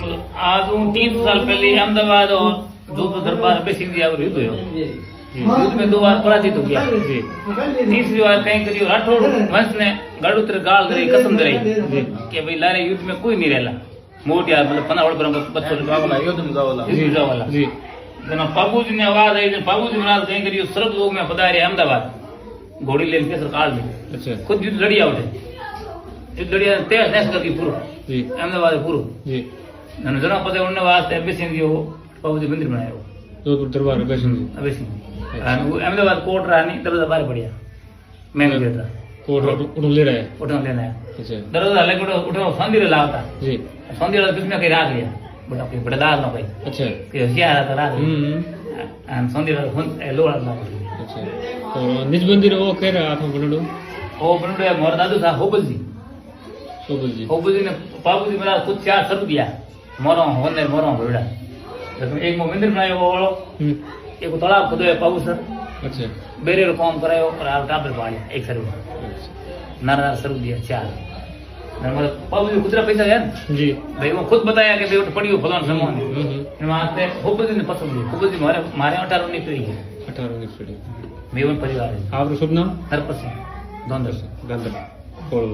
आज हूँ 300 साल पहले अहमदाबाद और जोधपुर दरबार में सिंह जी युद्ध हुयो युद्ध में 2 बार पराजित हो गया जी। तीसरी बार कहीं करी राठौड़ वंश ने गढ़ुतर गाल करी कसम कराई कि भाई लारे युद्ध में कोई नहीं रहला मोटिया मतलब 15 पर बच्चों वाला युद्ध में जावाला जी। जना बाबूजी ने आवाज आई बाबूजी महाराज कहीं करी सर्व लोग में पधारे अहमदाबाद घोड़ी लेके सरकार में अच्छा खुद युद्ध लड़ी आवड़े युद्ध लड़ी तेज नेस करके पूरो जी अहमदाबाद पूरो जी અને જણા પછી ઉનને વાસ્તે અભિસિંહ જી બાબુજી મંદિર બનાવ્યો જોધપુર દરબાર અભિસિંહ અને અહેમદાબાદ કોટ રાની દરવાજા બહાર પડ્યા મેન ગેટ કોટ ઉઠો ले रहा है अच्छा दरवाजा लगे उठो संदिर लावता जी संदिर किसने कहीं राख लिया बड़ा कोई बड़ा दाल ना भाई अच्छा कि होशियार था राख અને સંदिर लोड़ा ना अच्छा तो निज मंदिर वो कह रहा था बनडो मोर दादू था होबलजी ने बाबूजी मेरा कुछ 4 सब दिया मोरो होने मोरो भेड़ा लेकिन एक मंदिर बनायो वालो एक तालाब खोदो है पाऊ सर अच्छा बेरे रो काम करायो और आ टाबर पाड़िया एक सर नारा सर दिया 4 नंबर बाबूजी खुदरा पैसा है जी भाई वो खुद बताया कि भाई पड़ियो फलान सामान ने वास्ते होबलजी ने पसंद हुई होबलजी मारे 18 नहीं पड़ी 18 नहीं पड़ी मेवन परिवार है आपरो शुभ नाम हरपत सिंह गंदर कोल